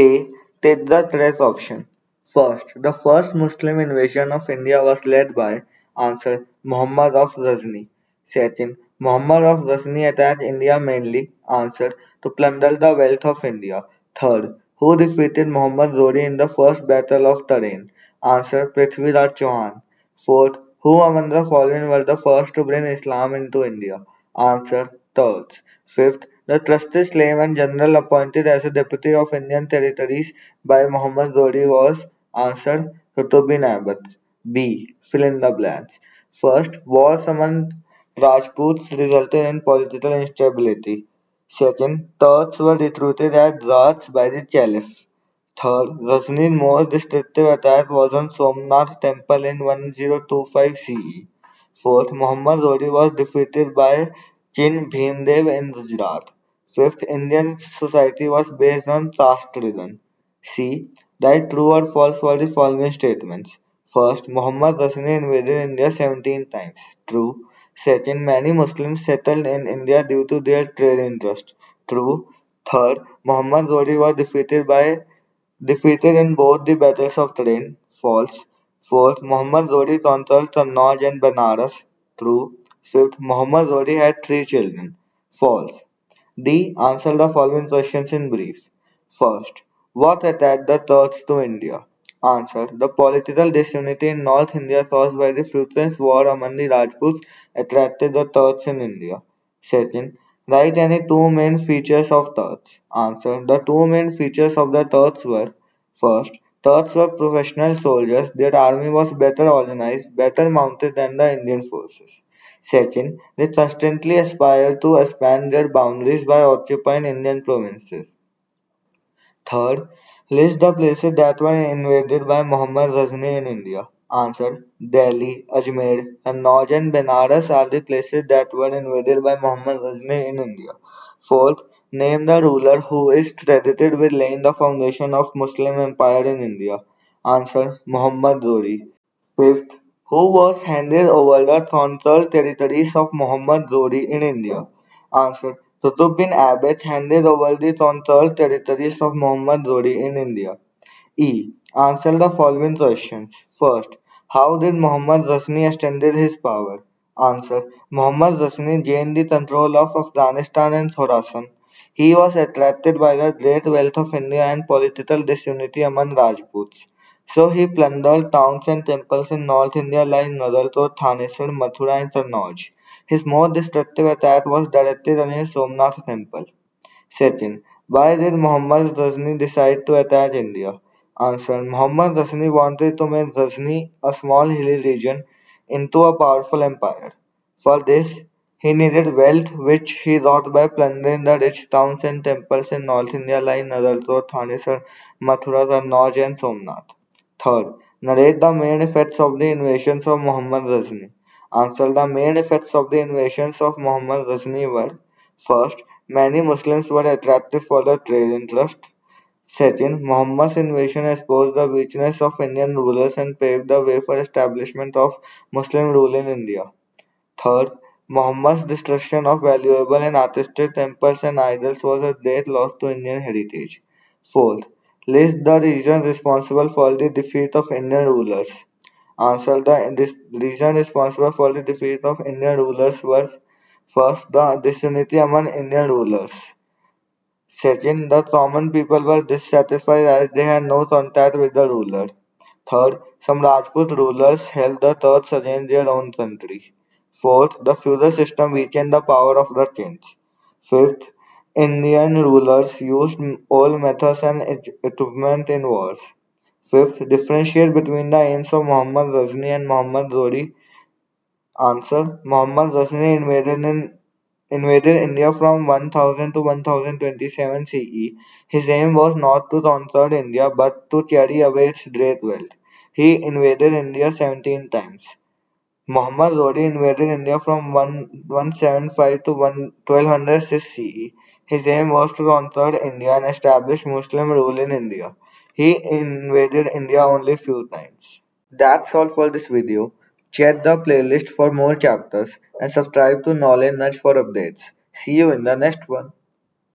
A. Take the correct option. First, the first Muslim invasion of India was led by answer Muhammad of Ghazni. Second, Muhammad of Ghazni attacked India mainly answer to plunder the wealth of India. Third, who defeated Muhammad Ghori in the first battle of Tarain? Answer Prithviraj Chauhan. Fourth, who among the following were the first to bring Islam into India? Answer Turks. Fifth, the trusted slave and general appointed as a deputy of Indian territories by Muhammad Ghori was answer Qutb Abbas. B. Fill in the blanks. First, wars among Rajputs resulted in political instability. Second, Turks were recruited as Rats by the Caliph. Third, Ghazni's most destructive attack was on Somnath temple in 1025 CE. Fourth, Muhammad Ghori was defeated by King Bhimdev in Gujarat. Fifth, Indian society was based on caste religion. C. Write true or false for the following statements. First, Muhammad Ghazni invaded India 17 times. True. Second, many Muslims settled in India due to their trade interest. True. Third, Muhammad Ghori was defeated in both the battles of Tarain. False. Fourth, Muhammad Ghori conquered Kannauj and Banaras. True. Fifth, Muhammad Ghori had three children. False. D. Answer the following questions in brief. First, what attacked the Turks to India? Answer. The political disunity in North India caused by the fruitless war among the Rajputs attracted the Turks in India. Second, write any two main features of Turks. Answer. The two main features of the Turks were first, Turks were professional soldiers, their army was better organized, better mounted than the Indian forces. Second, they constantly aspired to expand their boundaries by occupying Indian provinces. Third, list the places that were invaded by Muhammad Ghazni in India. Answer: Delhi, Ajmer, Kannauj and Benares are the places that were invaded by Muhammad Ghazni in India. Fourth, name the ruler who is credited with laying the foundation of Muslim empire in India. Answer: Muhammad Ghori. Fifth, who was handed over the conquered territories of Muhammad Ghori in India? Answer: Qutb Abbas handed over the conquered territories of Muhammad Ghori in India. E. Answer the following questions. First, how did Muhammad Ghazni extended his power? Answer: Muhammad Ghazni gained the control of Afghanistan and Khorasan. He was attracted by the great wealth of India and political disunity among Rajputs. So he plundered towns and temples in North India like Nagarkot, Thanesar, Mathura and Kannauj. His most destructive attack was directed against Somnath temple. Second, why did Muhammad Ghazni decide to attack India? Answer: Muhammad Ghazni wanted to make Ghazni, a small hilly region, into a powerful empire. For this, he needed wealth which he got by plundering the rich towns and temples in North India like Nagarkot, Thanesar, Mathura, Kannauj and Somnath. Third, narrate the main effects of the invasions of Muhammad Ghazni. Answer: the main effects of the invasions of Muhammad Ghazni were first, many Muslims were attracted for the trade interest. Second, Muhammad's invasion exposed the weakness of Indian rulers and paved the way for establishment of Muslim rule in India. Third, Muhammad's destruction of valuable and artistic temples and idols was a great loss to Indian heritage. Fourth, list the regions responsible for the defeat of Indian rulers. Answer: the region responsible for the defeat of Indian rulers were first, the disunity among Indian rulers. Second, the common people were dissatisfied as they had no contact with the ruler. Third, some Rajput rulers held the Turks against their own country. Fourth, the feudal system weakened the power of the kings. Fifth, Indian rulers used old methods and equipment in wars. Fifth, differentiate between the aims of Muhammad Ghazni and Muhammad Ghori. Answer: Muhammad Ghazni invaded India from 1000 to 1027 CE. His aim was not to conquer India but to carry away its great wealth. He invaded India 17 times. Muhammad Ghori invaded India from 1175 to 1206 CE. His aim was to conquer India and establish Muslim rule in India. He invaded India only few times. That's all for this video. Check the playlist for more chapters and subscribe to Knowledge Nudge for updates. See you in the next one.